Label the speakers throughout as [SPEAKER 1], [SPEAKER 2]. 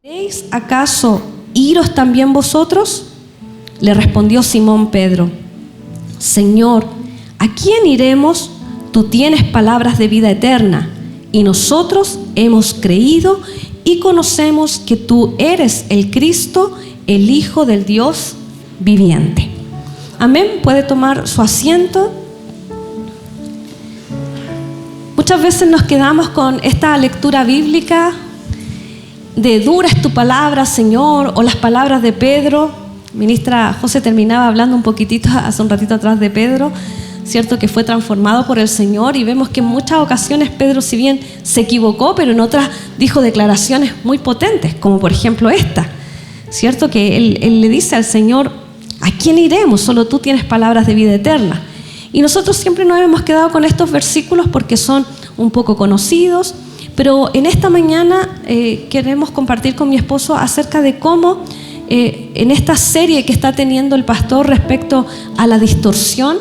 [SPEAKER 1] ¿Queréis acaso iros también vosotros? Le respondió Simón Pedro: Señor, ¿a quién iremos? Tú tienes palabras de vida eterna, y nosotros hemos creído y conocemos que tú eres el Cristo, el Hijo del Dios viviente. Amén. Puede tomar su asiento. Muchas veces nos quedamos con esta lectura bíblica de dura es tu palabra, Señor, o las palabras de Pedro. Ministra José terminaba hablando un poquitito hace un ratito atrás de Pedro, cierto, que fue transformado por el Señor, y vemos que en muchas ocasiones Pedro, si bien se equivocó, pero en otras dijo declaraciones muy potentes, como por ejemplo esta, cierto, que él le dice al Señor: ¿a quién iremos? Solo tú tienes palabras de vida eterna. Y nosotros siempre nos hemos quedado con estos versículos porque son un poco conocidos, pero en esta mañana queremos compartir con mi esposo acerca de cómo en esta serie que está teniendo el pastor respecto a la distorsión.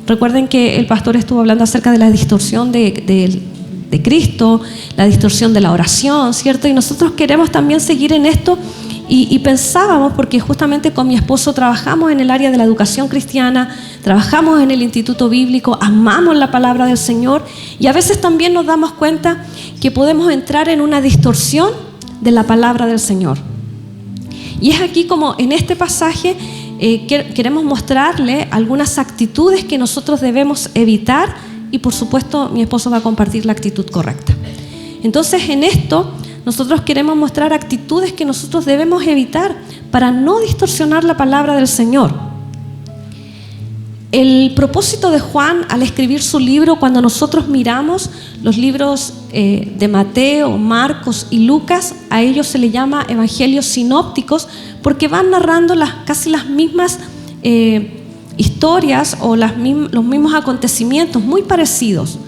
[SPEAKER 1] Recuerden que el pastor estuvo hablando acerca de la distorsión de Cristo, la distorsión de la oración, ¿cierto? Y nosotros queremos también seguir en esto y pensábamos, porque justamente con mi esposo trabajamos en el área de la educación cristiana, trabajamos en el Instituto Bíblico, amamos la palabra del Señor, y a veces también nos damos cuenta que podemos entrar en una distorsión de la palabra del Señor. Y es aquí como en este pasaje queremos mostrarle algunas actitudes que nosotros debemos evitar, y por supuesto mi esposo va a compartir la actitud correcta. Entonces en esto nosotros queremos mostrar actitudes que nosotros debemos evitar para no distorsionar la palabra del Señor. El propósito de Juan al escribir su libro, cuando nosotros miramos los libros de Mateo, Marcos y Lucas, a ellos se les llama evangelios sinópticos, porque van narrando casi las mismas historias o los mismos acontecimientos muy parecidos.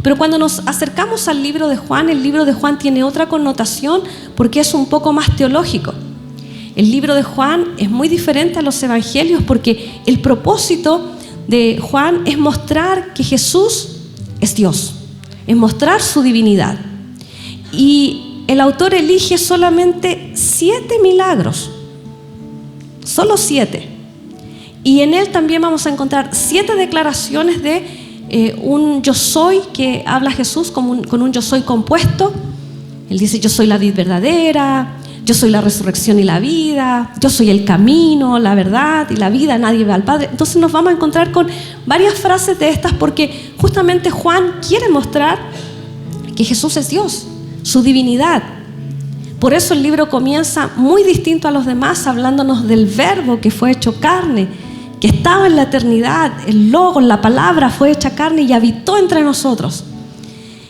[SPEAKER 1] Pero cuando nos acercamos al libro de Juan, el libro de Juan tiene otra connotación porque es un poco más teológico. El libro de Juan es muy diferente a los evangelios porque el propósito de Juan es mostrar que Jesús es Dios, es mostrar su divinidad. Y el autor elige solamente 7 milagros, solo 7. Y en él también vamos a encontrar 7 declaraciones de un yo soy que habla Jesús con un yo soy compuesto. Él dice: yo soy la vid verdadera, yo soy la resurrección y la vida, yo soy el camino, la verdad y la vida, nadie ve al Padre. Entonces nos vamos a encontrar con varias frases de estas porque justamente Juan quiere mostrar que Jesús es Dios, su divinidad. Por eso el libro comienza muy distinto a los demás, hablándonos del verbo que fue hecho carne, que estaba en la eternidad, el Logos, la palabra fue hecha carne y habitó entre nosotros.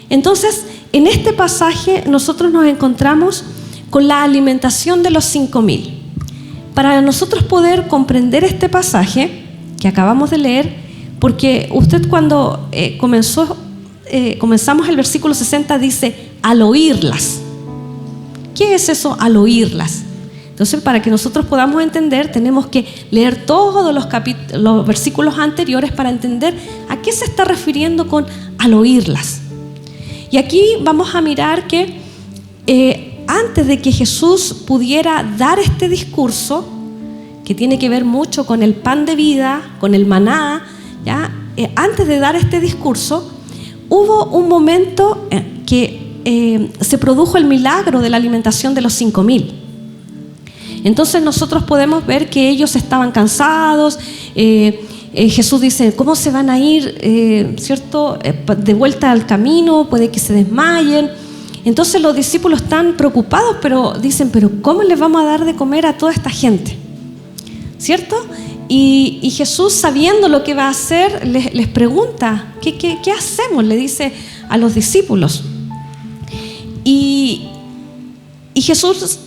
[SPEAKER 1] Entonces, en este pasaje nosotros nos encontramos con la alimentación de los 5,000. Para nosotros poder comprender este pasaje que acabamos de leer, porque usted cuando comenzamos el versículo 60 dice: al oírlas. ¿Qué es eso, al oírlas? Entonces, para que nosotros podamos entender, tenemos que leer todos los versículos anteriores para entender a qué se está refiriendo con al oírlas. Y aquí vamos a mirar que antes de que Jesús pudiera dar este discurso, que tiene que ver mucho con el pan de vida, con el maná, ¿ya? Antes de dar este discurso, hubo un momento que se produjo el milagro de la alimentación de los 5,000. Entonces nosotros podemos ver que ellos estaban cansados. Jesús dice: ¿cómo se van a ir, cierto, de vuelta al camino? Puede que se desmayen. Entonces los discípulos están preocupados, pero dicen: ¿pero cómo les vamos a dar de comer a toda esta gente? ¿Cierto? Y Jesús, sabiendo lo que va a hacer, les pregunta: ¿qué hacemos? Le dice a los discípulos. Y Jesús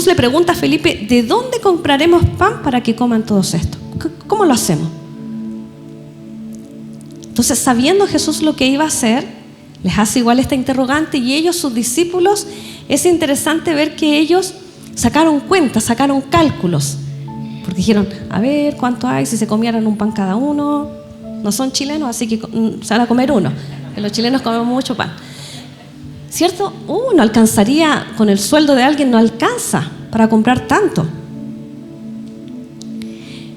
[SPEAKER 1] le pregunta a Felipe: ¿de dónde compraremos pan para que coman todos esto? ¿Cómo lo hacemos? Entonces, sabiendo Jesús lo que iba a hacer, les hace igual esta interrogante, y ellos, sus discípulos, es interesante ver que ellos sacaron cuentas, sacaron cálculos, porque dijeron: a ver, ¿cuánto hay si se comieran un pan cada uno? No son chilenos, así que se van a comer uno, que los chilenos comemos mucho pan. ¿cierto? No alcanzaría, con el sueldo de alguien no alcanza para comprar tanto.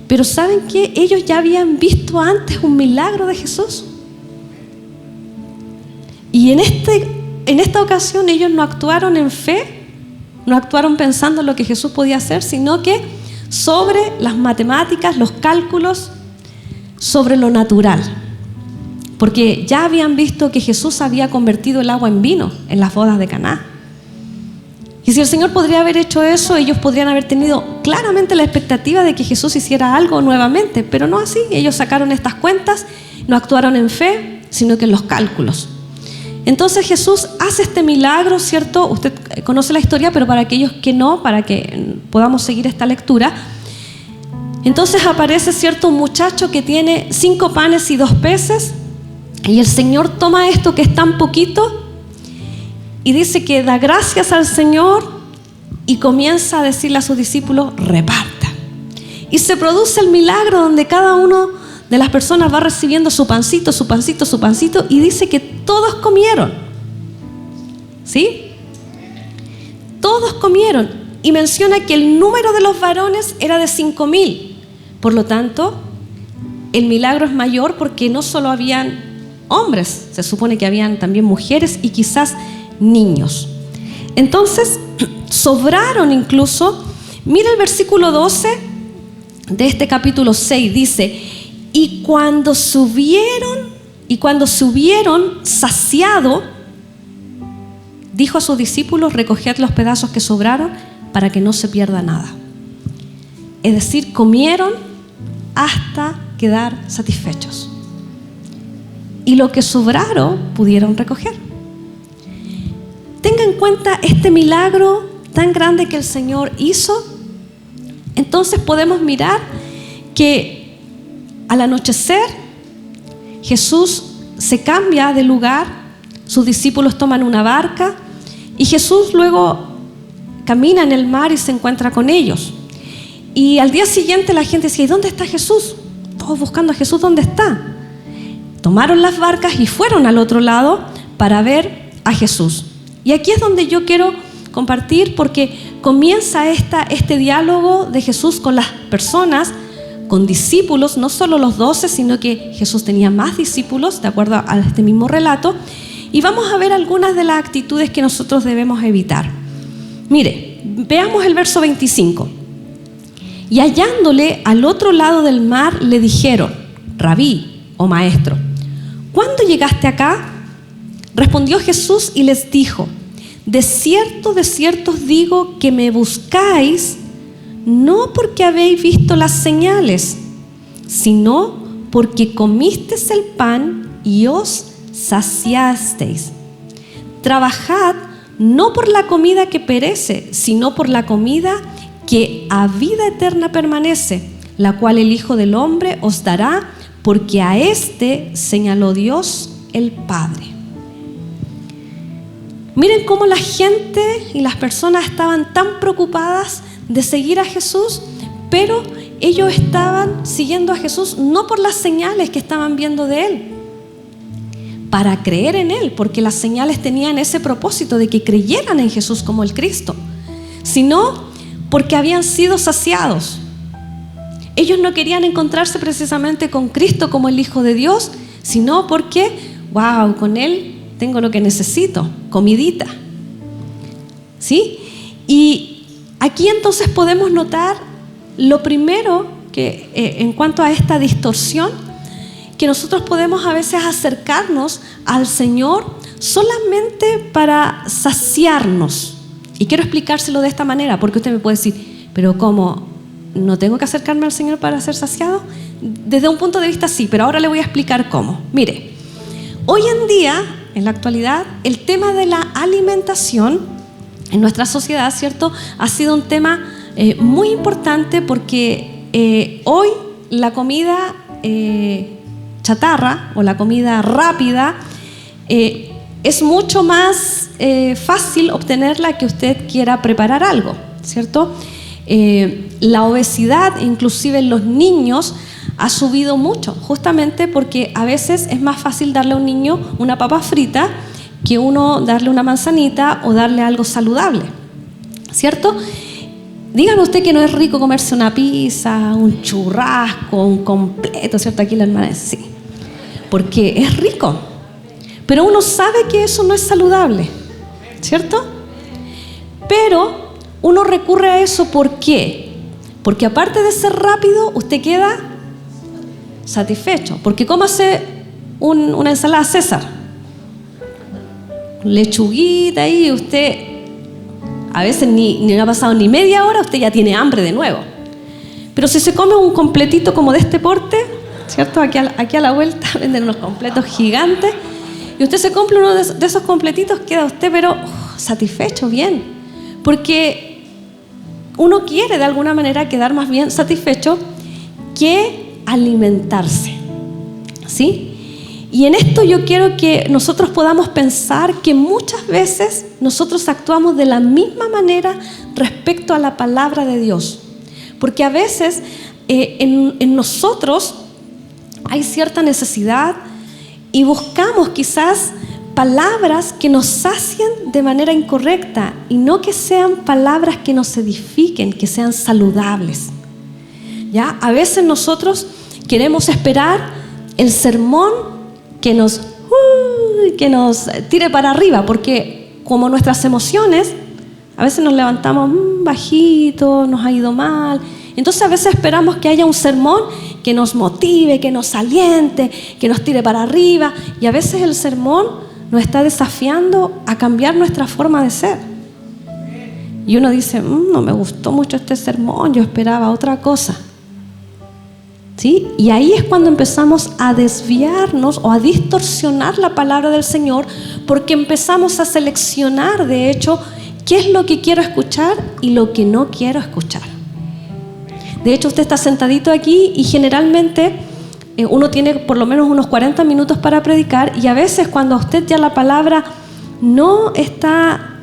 [SPEAKER 1] Pero ¿saben qué? Ellos ya habían visto antes un milagro de Jesús. Y en esta ocasión ellos no actuaron en fe, no actuaron pensando en lo que Jesús podía hacer, sino que sobre las matemáticas, los cálculos, sobre lo natural. Porque ya habían visto que Jesús había convertido el agua en vino en las bodas de Caná. Y si el Señor podría haber hecho eso, ellos podrían haber tenido claramente la expectativa de que Jesús hiciera algo nuevamente, pero no así. Ellos sacaron estas cuentas, no actuaron en fe, sino que en los cálculos. Entonces Jesús hace este milagro, ¿cierto? Usted conoce la historia, pero para aquellos que no, para que podamos seguir esta lectura. Entonces aparece, ¿cierto?, un muchacho que tiene 5 panes y 2 peces, y el Señor toma esto que es tan poquito y dice que da gracias al Señor y comienza a decirle a sus discípulos: repartan. Y se produce el milagro donde cada uno de las personas va recibiendo su pancito, su pancito, su pancito, y dice que todos comieron. ¿Sí? Todos comieron. Y menciona que el número de los varones era de 5,000. Por lo tanto, el milagro es mayor porque no solo habían hombres, se supone que habían también mujeres y quizás niños. Entonces, sobraron incluso. Mira el versículo 12 de este capítulo 6, dice: y cuando se hubieron saciado, dijo a sus discípulos: recoged los pedazos que sobraron para que no se pierda nada. Es decir, comieron hasta quedar satisfechos. Y lo que sobraron pudieron recoger. Tenga en cuenta este milagro tan grande que el Señor hizo. Entonces podemos mirar que al anochecer Jesús se cambia de lugar, sus discípulos toman una barca y Jesús luego camina en el mar y se encuentra con ellos. Y al día siguiente la gente decía: ¿y dónde está Jesús? Todos buscando a Jesús, ¿dónde está? Tomaron las barcas y fueron al otro lado para ver a Jesús. Y aquí es donde yo quiero compartir, porque comienza este diálogo de Jesús con las personas, con discípulos, no solo los 12, sino que Jesús tenía más discípulos, de acuerdo a este mismo relato. Y vamos a ver algunas de las actitudes que nosotros debemos evitar. Mire, veamos el verso 25. Y hallándole al otro lado del mar, le dijeron: Rabí, o maestro, ¿cuándo llegaste acá? Respondió Jesús y les dijo: de cierto os digo que me buscáis, no porque habéis visto las señales, sino porque comisteis el pan y os saciasteis. Trabajad no por la comida que perece, sino por la comida que a vida eterna permanece, la cual el Hijo del Hombre os dará, porque a este señaló Dios el Padre. Miren cómo la gente y las personas estaban tan preocupadas de seguir a Jesús, pero ellos estaban siguiendo a Jesús no por las señales que estaban viendo de Él, para creer en Él, porque las señales tenían ese propósito de que creyeran en Jesús como el Cristo, sino porque habían sido saciados. Ellos no querían encontrarse precisamente con Cristo como el Hijo de Dios, sino porque, wow, con Él tengo lo que necesito, comidita. ¿Sí? Y aquí entonces podemos notar lo primero que en cuanto a esta distorsión, que nosotros podemos a veces acercarnos al Señor solamente para saciarnos. Y quiero explicárselo de esta manera, porque usted me puede decir: pero ¿cómo? ¿No tengo que acercarme al Señor para ser saciado? Desde un punto de vista sí, pero ahora le voy a explicar cómo. Mire, hoy en día, en la actualidad, el tema de la alimentación en nuestra sociedad, ¿cierto?, ha sido un tema muy importante, porque hoy la comida chatarra o la comida rápida es mucho más fácil obtenerla que usted quiera preparar algo, ¿cierto? La obesidad, inclusive en los niños, ha subido mucho, justamente porque a veces es más fácil darle a un niño una papa frita que uno darle una manzanita o darle algo saludable, ¿cierto? Dígame usted que no es rico comerse una pizza, un churrasco, un completo, ¿cierto? Aquí la hermana dice sí, porque es rico, pero uno sabe que eso no es saludable, ¿cierto? Pero uno recurre a eso, ¿por qué? Porque aparte de ser rápido, usted queda satisfecho. Porque cómase una ensalada César, lechuguita ahí, usted a veces ni ha pasado ni media hora, usted ya tiene hambre de nuevo. Pero si se come un completito como de este porte, ¿cierto? Aquí a la vuelta venden unos completos gigantes, y usted se compra uno de esos completitos, queda usted pero satisfecho, bien. Porque uno quiere de alguna manera quedar más bien satisfecho que alimentarse, ¿sí? Y en esto yo quiero que nosotros podamos pensar que muchas veces nosotros actuamos de la misma manera respecto a la palabra de Dios. Porque a veces en nosotros hay cierta necesidad y buscamos quizás palabras que nos sacien de manera incorrecta y no que sean palabras que nos edifiquen, que sean saludables. ¿Ya? A veces nosotros queremos esperar el sermón que nos tire para arriba, porque como nuestras emociones, a veces nos levantamos bajito, nos ha ido mal. Entonces a veces esperamos que haya un sermón que nos motive, que nos aliente, que nos tire para arriba, y a veces el sermón nos está desafiando a cambiar nuestra forma de ser. Y uno dice, no me gustó mucho este sermón, yo esperaba otra cosa. ¿Sí? Y ahí es cuando empezamos a desviarnos o a distorsionar la palabra del Señor, porque empezamos a seleccionar, de hecho, qué es lo que quiero escuchar y lo que no quiero escuchar. De hecho, usted está sentadito aquí y generalmente uno tiene por lo menos unos 40 minutos para predicar, y a veces cuando a usted ya la palabra no está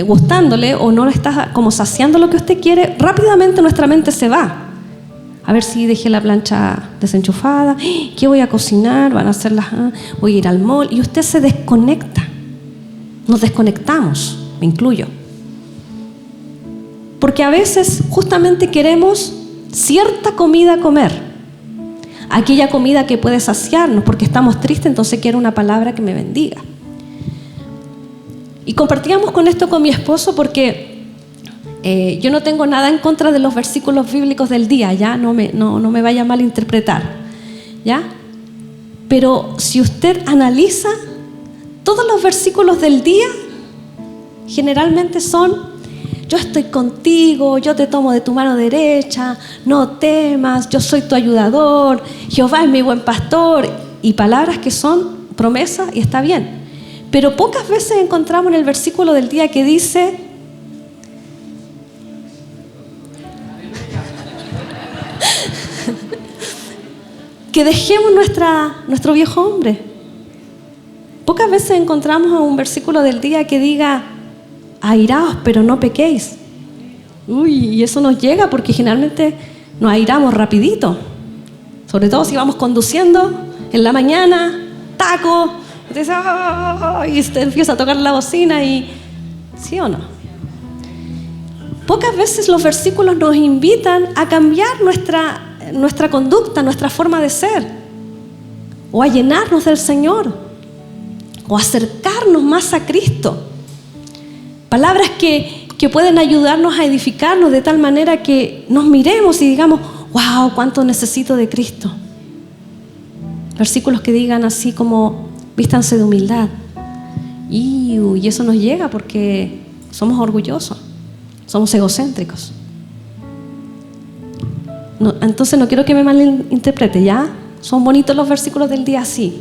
[SPEAKER 1] gustándole o no le está como saciando lo que usted quiere, rápidamente nuestra mente se va. A ver si dejé la plancha desenchufada, ¿qué voy a cocinar? Van a hacer voy a ir al mall, y usted se desconecta. Nos desconectamos, me incluyo. Porque a veces justamente queremos cierta comida comer, aquella comida que puede saciarnos, porque estamos tristes, entonces quiero una palabra que me bendiga. Y compartíamos con esto con mi esposo porque yo no tengo nada en contra de los versículos bíblicos del día, ¿ya? No me vaya a malinterpretar, ¿ya? Pero si usted analiza, todos los versículos del día generalmente son: yo estoy contigo, yo te tomo de tu mano derecha, no temas, yo soy tu ayudador, Jehová es mi buen pastor, y palabras que son promesas, y está bien. Pero pocas veces encontramos en el versículo del día que dice: que dejemos nuestro viejo hombre. Pocas veces encontramos un versículo del día que diga: airaos, pero no pequéis. Y eso nos llega porque generalmente nos airamos rapidito. Sobre todo si vamos conduciendo en la mañana, taco, y te empieza a tocar la bocina y... ¿Sí o no? Pocas veces los versículos nos invitan a cambiar nuestra conducta, nuestra forma de ser, o a llenarnos del Señor, o acercarnos más a Cristo. Palabras que pueden ayudarnos a edificarnos de tal manera que nos miremos y digamos: wow, cuánto necesito de Cristo. Versículos que digan así como: vístanse de humildad. Y eso nos llega porque somos orgullosos, somos egocéntricos. Entonces no quiero que me malinterprete, ¿ya? Son bonitos los versículos del día, sí,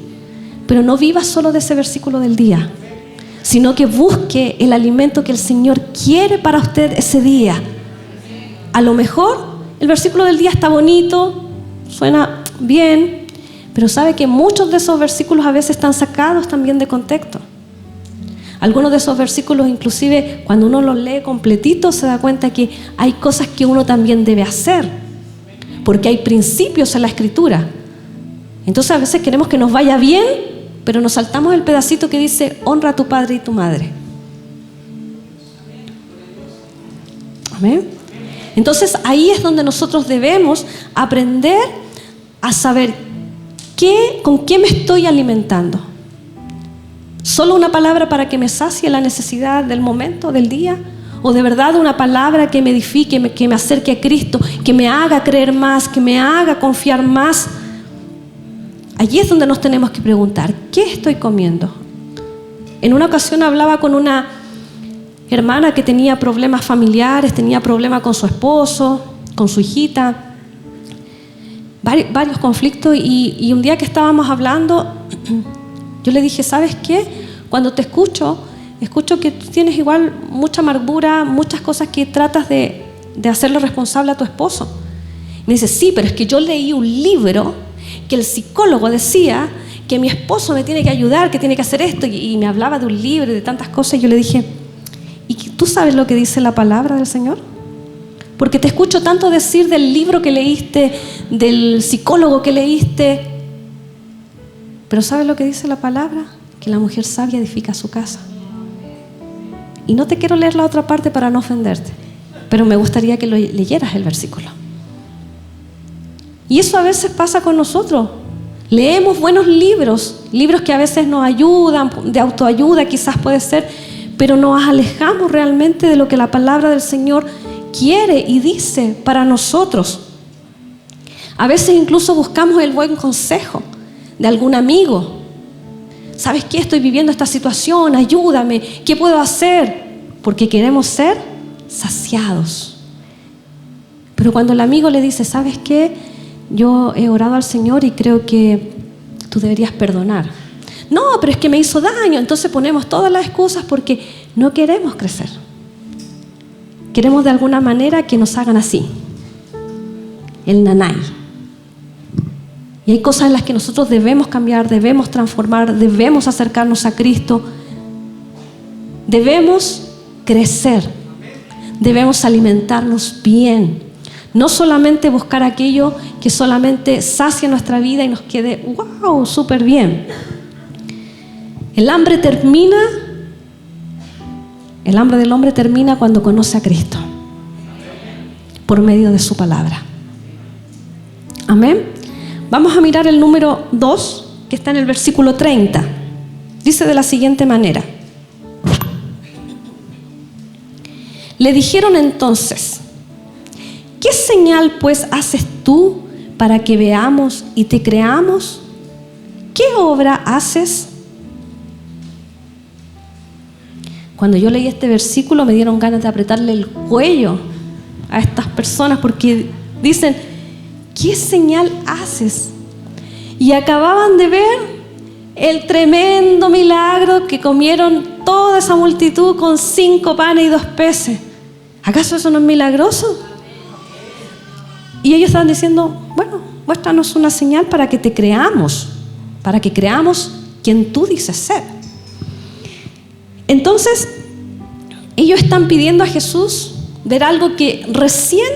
[SPEAKER 1] pero no viva solo de ese versículo del día, sino que busque el alimento que el Señor quiere para usted ese día. A lo mejor el versículo del día está bonito, suena bien, pero sabe que muchos de esos versículos a veces están sacados también de contexto. Algunos de esos versículos, inclusive cuando uno los lee completitos, se da cuenta que hay cosas que uno también debe hacer, porque hay principios en la Escritura. Entonces a veces queremos que nos vaya bien pero nos saltamos el pedacito que dice, honra a tu padre y tu madre. Amén. Entonces ahí es donde nosotros debemos aprender a saber con qué me estoy alimentando. ¿Solo una palabra para que me sacie la necesidad del momento, del día? ¿O de verdad una palabra que me edifique, que me acerque a Cristo, que me haga creer más, que me haga confiar más? Allí es donde nos tenemos que preguntar, ¿qué estoy comiendo? En una ocasión hablaba con una hermana que tenía problemas familiares, tenía problemas con su esposo, con su hijita, varios conflictos, y un día que estábamos hablando, yo le dije, ¿sabes qué? Cuando te escucho que tú tienes igual mucha amargura, muchas cosas que tratas de hacerle responsable a tu esposo. Me dice, sí, pero es que yo leí un libro que el psicólogo decía que mi esposo me tiene que ayudar, que tiene que hacer esto, y me hablaba de un libro y de tantas cosas, y yo le dije, ¿y tú sabes lo que dice la palabra del Señor? Porque te escucho tanto decir del libro que leíste, del psicólogo que leíste, pero ¿sabes lo que dice la palabra? Que la mujer sabia edifica su casa. Y no te quiero leer la otra parte para no ofenderte, pero me gustaría que lo leyeras el versículo. Y eso a veces pasa con nosotros. Leemos buenos libros que a veces nos ayudan, de autoayuda quizás puede ser, pero nos alejamos realmente de lo que la palabra del Señor quiere y dice para nosotros. A veces incluso buscamos el buen consejo de algún amigo. ¿Sabes qué? Estoy viviendo esta situación, ayúdame, ¿qué puedo hacer? Porque queremos ser saciados. Pero cuando el amigo le dice, ¿sabes qué? Yo he orado al Señor y creo que tú deberías perdonar. No, pero es que me hizo daño. Entonces ponemos todas las excusas porque no queremos crecer. Queremos de alguna manera que nos hagan así, el nanay. Y hay cosas en las que nosotros debemos cambiar, debemos transformar, debemos acercarnos a Cristo. Debemos crecer, debemos alimentarnos bien. No solamente buscar aquello que solamente sacie nuestra vida y nos quede, wow, súper bien. El hambre del hombre termina cuando conoce a Cristo, por medio de su palabra. Amén. Vamos a mirar el número 2, que está en el versículo 30. Dice de la siguiente manera. Le dijeron entonces, ¿qué señal pues haces tú para que veamos y te creamos? ¿Qué obra haces? Cuando yo leí este versículo me dieron ganas de apretarle el cuello a estas personas porque dicen, ¿qué señal haces? Y acababan de ver el tremendo milagro que comieron toda esa multitud con 5 panes y 2 peces. ¿Acaso eso no es milagroso? Y ellos estaban diciendo, bueno, muéstranos una señal para que te creamos, para que creamos quien tú dices ser. Entonces, ellos están pidiendo a Jesús ver algo que recién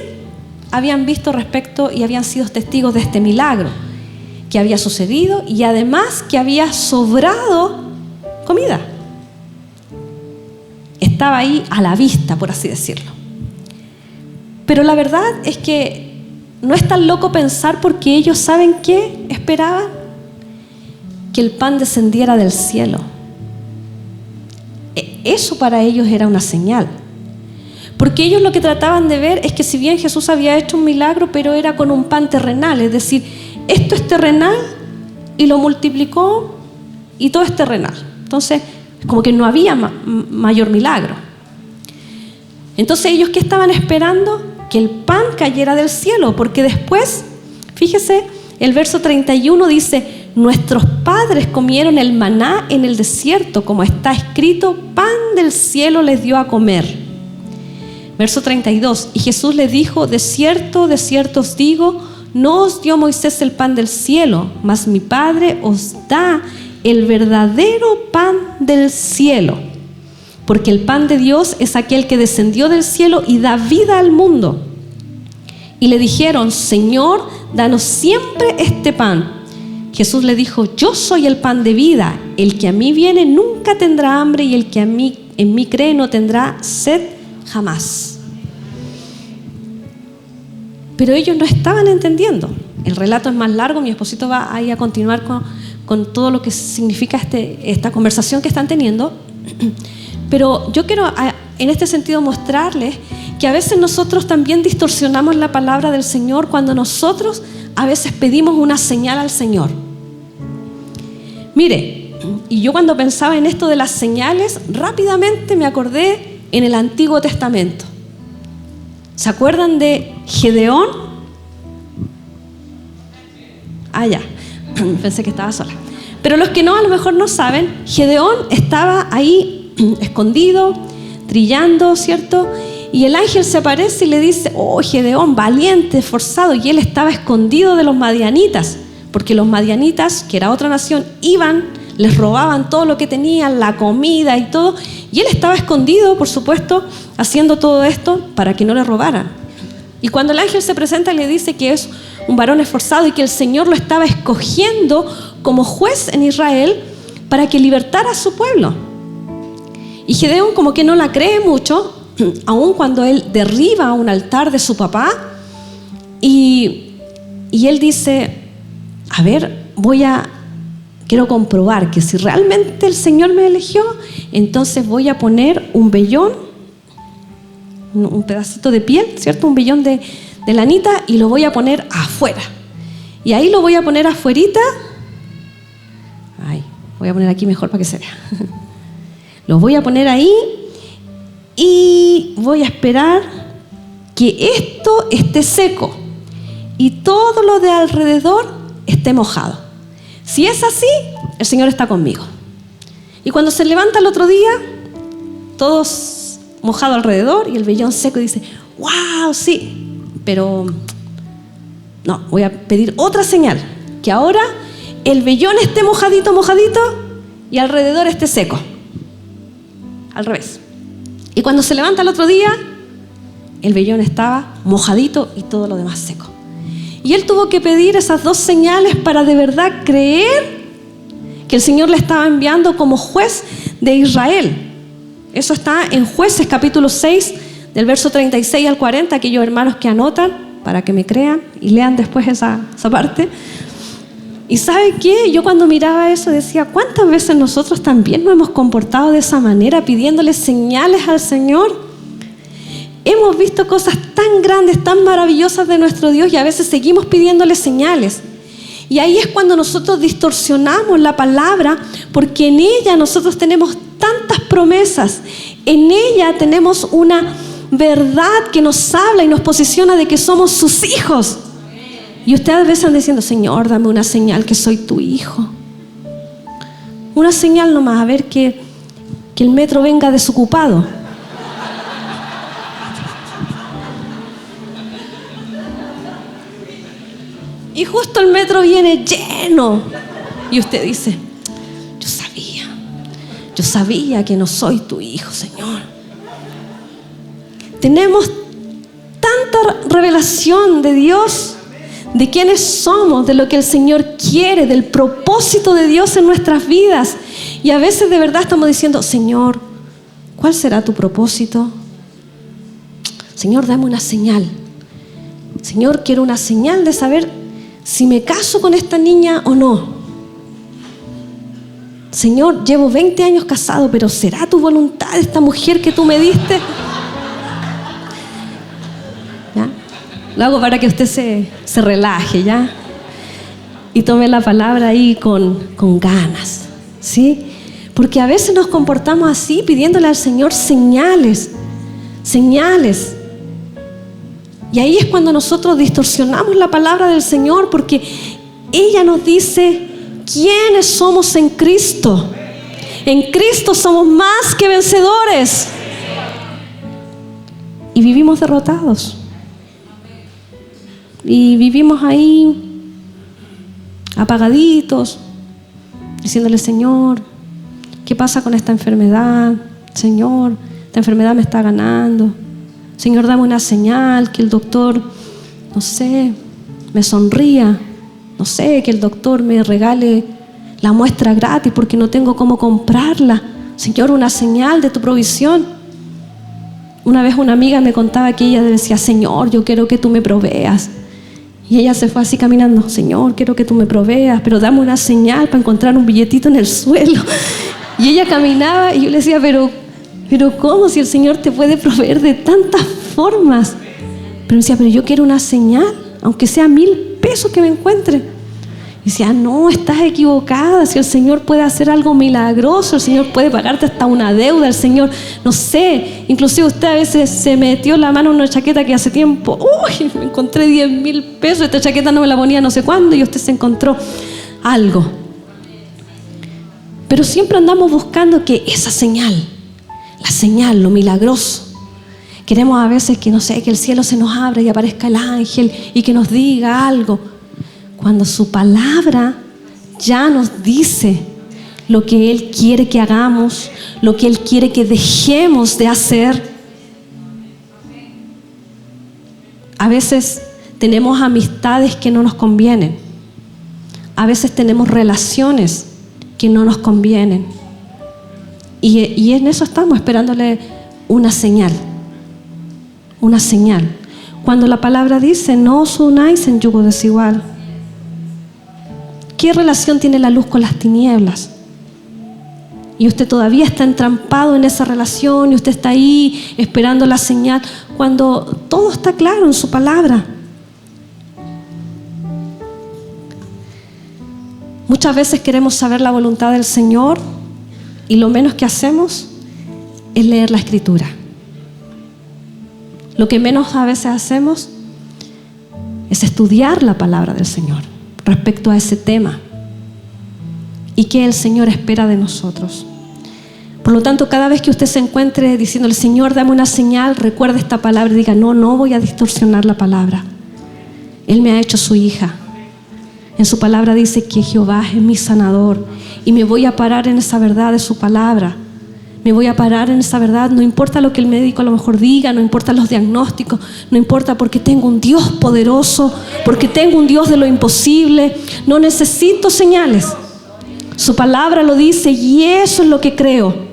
[SPEAKER 1] habían visto respecto y habían sido testigos de este milagro que había sucedido y además que había sobrado comida. Estaba ahí a la vista, por así decirlo. Pero la verdad es que no es tan loco pensar porque ellos ¿saben qué esperaban? Que el pan descendiera del cielo. Eso para ellos era una señal. Porque ellos lo que trataban de ver es que si bien Jesús había hecho un milagro, pero era con un pan terrenal, es decir, esto es terrenal y lo multiplicó y todo es terrenal. Entonces, como que no había mayor milagro. Entonces, ¿ellos qué estaban esperando? Que el pan cayera del cielo, porque después, fíjese, el verso 31 dice, nuestros padres comieron el maná en el desierto, como está escrito, pan del cielo les dio a comer. Verso 32, y Jesús les dijo, de cierto os digo, no os dio Moisés el pan del cielo, mas mi Padre os da el verdadero pan del cielo. Porque el pan de Dios es aquel que descendió del cielo y da vida al mundo. Y le dijeron, Señor, danos siempre este pan. Jesús le dijo, yo soy el pan de vida. el que a mí viene nunca tendrá hambre, y el que en mí cree no tendrá sed jamás. Pero ellos no estaban entendiendo. El relato es más largo, mi esposito va ahí a continuar con todo lo que significa esta conversación que están teniendo. Pero yo quiero en este sentido mostrarles que a veces nosotros también distorsionamos la palabra del Señor cuando nosotros a veces pedimos una señal al Señor. Mire, y yo cuando pensaba en esto de las señales, rápidamente me acordé en el Antiguo Testamento. ¿Se acuerdan de Gedeón? Ah, ya, pensé que estaba sola. Pero los que no, a lo mejor no saben, Gedeón estaba ahí escondido, trillando, ¿cierto? Y el ángel se aparece y le dice: oh, Gedeón, valiente, esforzado. Y él estaba escondido de los madianitas, porque los madianitas, que era otra nación, iban, les robaban todo lo que tenían, la comida y todo. Y él estaba escondido, por supuesto, haciendo todo esto para que no le robaran. Y cuando el ángel se presenta, le dice que es un varón esforzado y que el Señor lo estaba escogiendo como juez en Israel para que libertara a su pueblo. Y Gedeón como que no la cree mucho, aun cuando él derriba un altar de su papá, y él dice: a ver, quiero comprobar que si realmente el Señor me eligió, entonces voy a poner un vellón, un pedacito de piel, ¿cierto? Un vellón de lanita, y lo voy a poner afuera. Y ahí lo voy a poner afuerita. Voy a poner aquí mejor para que se vea. Lo voy a poner ahí y voy a esperar que esto esté seco y todo lo de alrededor esté mojado. Si es así, el Señor está conmigo. Y cuando se levanta el otro día, todos mojado alrededor y el vellón seco, y dice: wow, sí, pero no, voy a pedir otra señal, que ahora el vellón esté mojadito y alrededor esté seco. Al revés. Y cuando se levanta el otro día, el vellón estaba mojadito y todo lo demás seco. Y él tuvo que pedir esas dos señales para de verdad creer que el Señor le estaba enviando como juez de Israel. Eso está en Jueces capítulo 6, del verso 36 al 40, aquellos hermanos que anotan para que me crean y lean después esa parte. Y ¿sabe qué? Yo cuando miraba eso decía: ¿cuántas veces nosotros también nos hemos comportado de esa manera, pidiéndole señales al Señor? Hemos visto cosas tan grandes, tan maravillosas de nuestro Dios, y a veces seguimos pidiéndole señales. Y ahí es cuando nosotros distorsionamos la palabra, porque en ella nosotros tenemos tantas promesas. En ella tenemos una verdad que nos habla y nos posiciona de que somos sus hijos. Y ustedes a veces están diciendo: Señor, dame una señal que soy tu hijo. Una señal nomás, a ver que el metro venga desocupado. Y justo el metro viene lleno. Y usted dice: yo sabía que no soy tu hijo, Señor. Tenemos tanta revelación de Dios, de quiénes somos, de lo que el Señor quiere, del propósito de Dios en nuestras vidas. Y a veces de verdad estamos diciendo: Señor, ¿cuál será tu propósito? Señor, dame una señal. Señor, quiero una señal de saber si me caso con esta niña o no. Señor, llevo 20 años casado, pero ¿será tu voluntad esta mujer que tú me diste? ¿Ya? Lo hago para que usted se relaje, ¿ya? Y tome la palabra ahí con ganas, ¿sí? Porque a veces nos comportamos así, pidiéndole al Señor señales. Y ahí es cuando nosotros distorsionamos la palabra del Señor, porque ella nos dice quiénes somos en Cristo. En Cristo somos más que vencedores. Y vivimos derrotados. Y vivimos ahí apagaditos, diciéndole: Señor, ¿qué pasa con esta enfermedad? Señor, esta enfermedad me está ganando. Señor, dame una señal, que el doctor, no sé, me sonría. No sé, que el doctor me regale la muestra gratis porque no tengo cómo comprarla. Señor, una señal de tu provisión. Una vez una amiga me contaba que ella decía, Señor, yo quiero que tú me proveas. Y ella se fue así caminando, Señor, quiero que tú me proveas, pero dame una señal para encontrar un billetito en el suelo. Y ella caminaba y yo le decía, pero ¿cómo? Si el Señor te puede proveer de tantas formas. Pero decía, pero yo quiero una señal, aunque sea 1,000 pesos que me encuentre. Y decía, no, estás equivocada. Si el Señor puede hacer algo milagroso, el Señor puede pagarte hasta una deuda, el Señor, no sé, inclusive usted a veces se metió la mano en una chaqueta que hace tiempo, uy, me encontré 10,000 pesos, esta chaqueta no me la ponía no sé cuándo y usted se encontró algo. Pero siempre andamos buscando que esa señal, la señal, lo milagroso. Queremos a veces que, no sé, que el cielo se nos abra y aparezca el ángel y que nos diga algo. Cuando su palabra ya nos dice lo que Él quiere que hagamos, lo que Él quiere que dejemos de hacer. A veces tenemos amistades que no nos convienen. A veces tenemos relaciones que no nos convienen. Y en eso estamos esperándole una señal. Una señal. Cuando la palabra dice, no os unáis en yugo desigual. ¿Qué relación tiene la luz con las tinieblas? Y usted todavía está entrampado en esa relación y usted está ahí esperando la señal cuando todo está claro en su palabra. Muchas veces queremos saber la voluntad del Señor y lo menos que hacemos es leer la Escritura. Lo que menos a veces hacemos es estudiar la palabra del Señor respecto a ese tema y qué el Señor espera de nosotros. Por lo tanto, cada vez que usted se encuentre diciéndole, Señor, dame una señal, recuerde esta palabra y diga, no voy a distorsionar la palabra. Él me ha hecho su hija. En su palabra dice que Jehová es mi sanador y me voy a parar en esa verdad de su palabra. Me voy a parar en esa verdad, no importa lo que el médico a lo mejor diga, no importa los diagnósticos, no importa, porque tengo un Dios poderoso, porque tengo un Dios de lo imposible. No necesito señales. Su palabra lo dice y eso es lo que creo.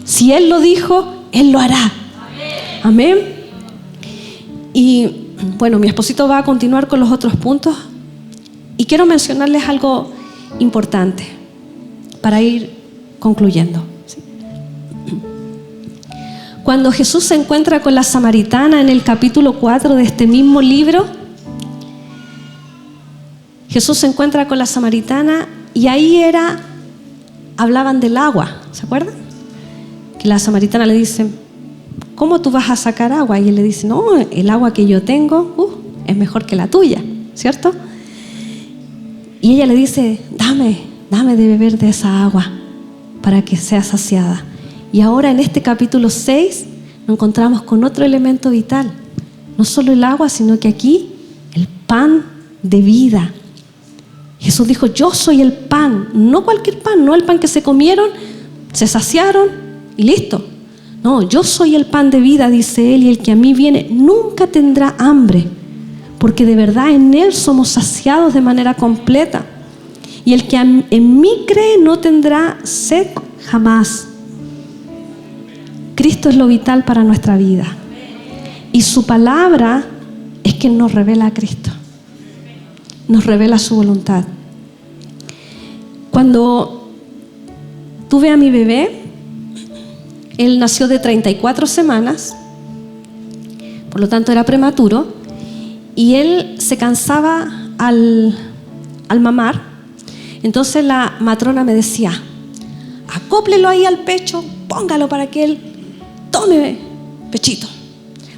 [SPEAKER 1] Si Él lo dijo, Él lo hará. Amén. Y bueno, mi esposito va a continuar con los otros puntos y quiero mencionarles algo importante para ir concluyendo. Cuando Jesús se encuentra con la samaritana en el capítulo 4 de este mismo libro, Jesús se encuentra con la samaritana y ahí hablaban del agua, ¿se acuerdan? Que la samaritana le dice, ¿cómo tú vas a sacar agua? Y él le dice, no, el agua que yo tengo es mejor que la tuya, ¿cierto? Y ella le dice, dame de beber de esa agua para que sea saciada. Y ahora en este capítulo 6 nos encontramos con otro elemento vital. No solo el agua, sino que aquí el pan de vida. Jesús dijo, yo soy el pan, no cualquier pan, no el pan que se comieron, se saciaron y listo. No, yo soy el pan de vida, dice Él, y el que a mí viene nunca tendrá hambre, porque de verdad en Él somos saciados de manera completa. Y el que en mí cree no tendrá sed jamás. Cristo es lo vital para nuestra vida. Y su palabra es quien nos revela a Cristo. Nos revela su voluntad. Cuando tuve a mi bebé, él nació de 34 semanas, por lo tanto era prematuro, y él se cansaba al mamar. Entonces la matrona me decía, acóplelo ahí al pecho, póngalo para que él tome pechito,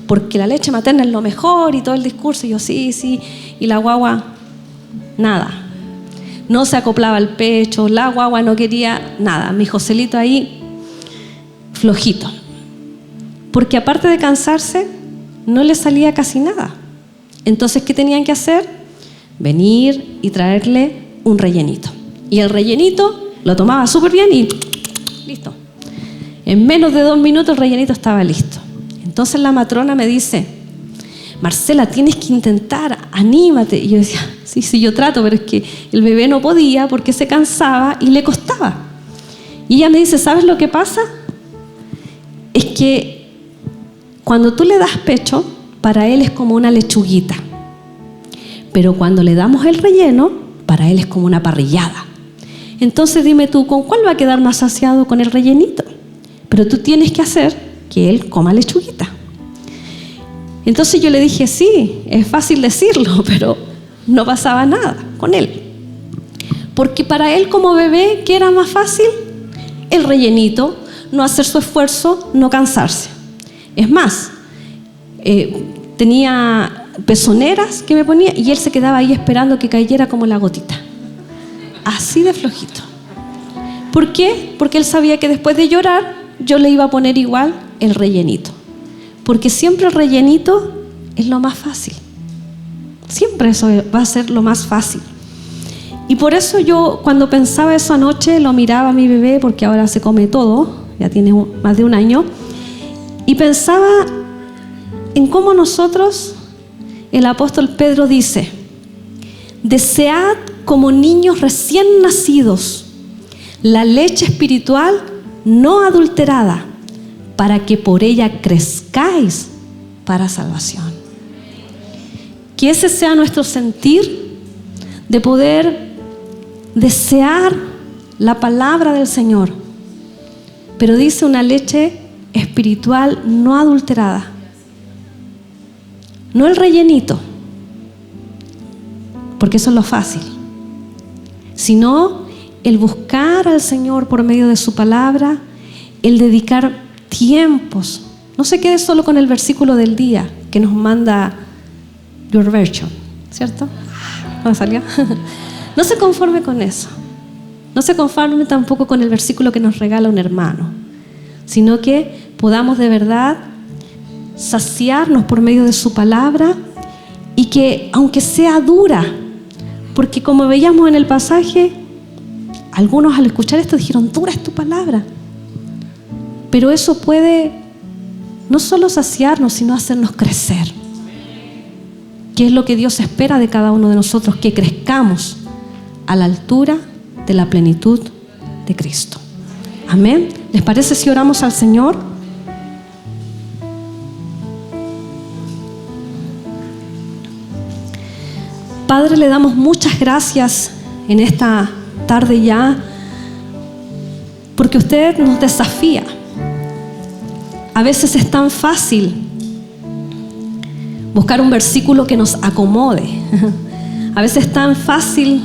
[SPEAKER 1] porque la leche materna es lo mejor y todo el discurso. Y yo sí, y la guagua nada, no se acoplaba al pecho, la guagua no quería nada, mi Joselito ahí flojito, porque aparte de cansarse no le salía casi nada. Entonces, ¿qué tenían que hacer? Venir y traerle un rellenito, y el rellenito lo tomaba súper bien y listo. En menos de 2 minutos el rellenito estaba listo. Entonces la matrona me dice, Marcela, tienes que intentar anímate. Y yo decía, sí, yo trato, pero es que el bebé no podía porque se cansaba y le costaba. Y ella me dice, ¿sabes lo que pasa? Es que cuando tú le das pecho, para él es como una lechuguita. Pero cuando le damos el relleno, para él es como una parrillada. Entonces dime tú, ¿con cuál va a quedar más saciado? Con el rellenito. Pero tú tienes que hacer que él coma lechuguita. Entonces yo le dije, sí, es fácil decirlo, pero no pasaba nada con él. Porque para él como bebé, ¿qué era más fácil? El rellenito, no hacer su esfuerzo, no cansarse. Es más, tenía pezoneras que me ponía y él se quedaba ahí esperando que cayera como la gotita. Así de flojito. ¿Por qué? Porque él sabía que después de llorar yo le iba a poner igual el rellenito. Porque siempre el rellenito es lo más fácil. Siempre eso va a ser lo más fácil. Y por eso yo cuando pensaba eso anoche lo miraba a mi bebé, porque ahora se come todo, ya tiene más de 1 año, y pensaba en cómo nosotros, el apóstol Pedro dice, desead como niños recién nacidos la leche espiritual no adulterada, para que por ella crezcáis para salvación. Que ese sea nuestro sentir de poder desear la palabra del Señor. Pero dice una leche espiritual no adulterada. No el rellenito, porque eso es lo fácil, sino el buscar al Señor por medio de su palabra, el dedicar tiempos. No se quede solo con el versículo del día que nos manda Your Version, ¿cierto? ¿No salió? No se conforme con eso. No se conforme tampoco con el versículo que nos regala un hermano, sino que podamos de verdad saciarnos por medio de su palabra y que aunque sea dura, porque como veíamos en el pasaje, algunos al escuchar esto dijeron, dura es tu palabra. Pero eso puede no solo saciarnos, sino hacernos crecer. ¿Qué es lo que Dios espera de cada uno de nosotros? Que crezcamos a la altura de la plenitud de Cristo. Amén. ¿Les parece si oramos al Señor? Padre, le damos muchas gracias en esta tarde ya, porque usted nos desafía. A veces es tan fácil buscar un versículo que nos acomode. A veces es tan fácil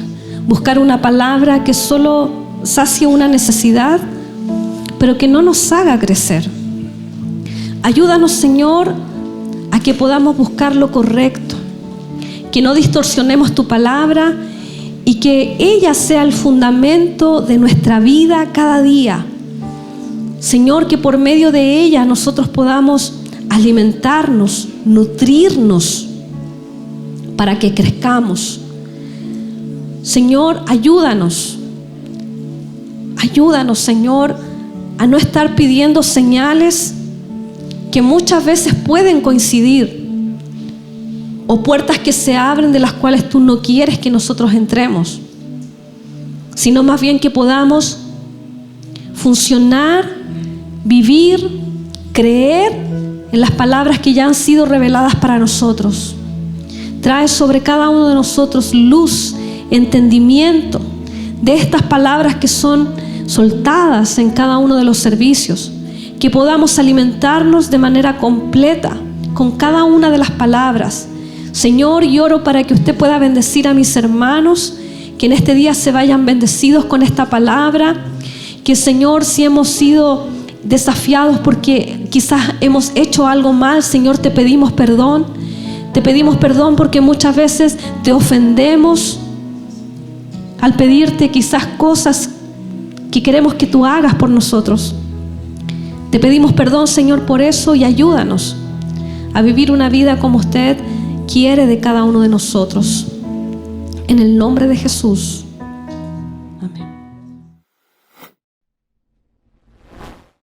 [SPEAKER 1] buscar una palabra que solo sacie una necesidad, pero que no nos haga crecer. Ayúdanos, Señor, a que podamos buscar lo correcto, que no distorsionemos tu palabra y que ella sea el fundamento de nuestra vida cada día. Señor, que por medio de ella nosotros podamos alimentarnos, nutrirnos para que crezcamos. Señor, ayúdanos, Señor, a no estar pidiendo señales que muchas veces pueden coincidir, o puertas que se abren de las cuales tú no quieres que nosotros entremos, sino más bien que podamos funcionar, vivir, creer en las palabras que ya han sido reveladas para nosotros. Trae sobre cada uno de nosotros luz, entendimiento de estas palabras que son soltadas en cada uno de los servicios, que podamos alimentarnos de manera completa con cada una de las palabras. Señor, y oro para que usted pueda bendecir a mis hermanos, que en este día se vayan bendecidos con esta palabra, que Señor, si hemos sido desafiados porque quizás hemos hecho algo mal, Señor, te pedimos perdón. Te pedimos perdón porque muchas veces te ofendemos al pedirte quizás cosas que queremos que tú hagas por nosotros. Te pedimos perdón, Señor, por eso, y ayúdanos a vivir una vida como usted quiere de cada uno de nosotros. En el nombre de Jesús.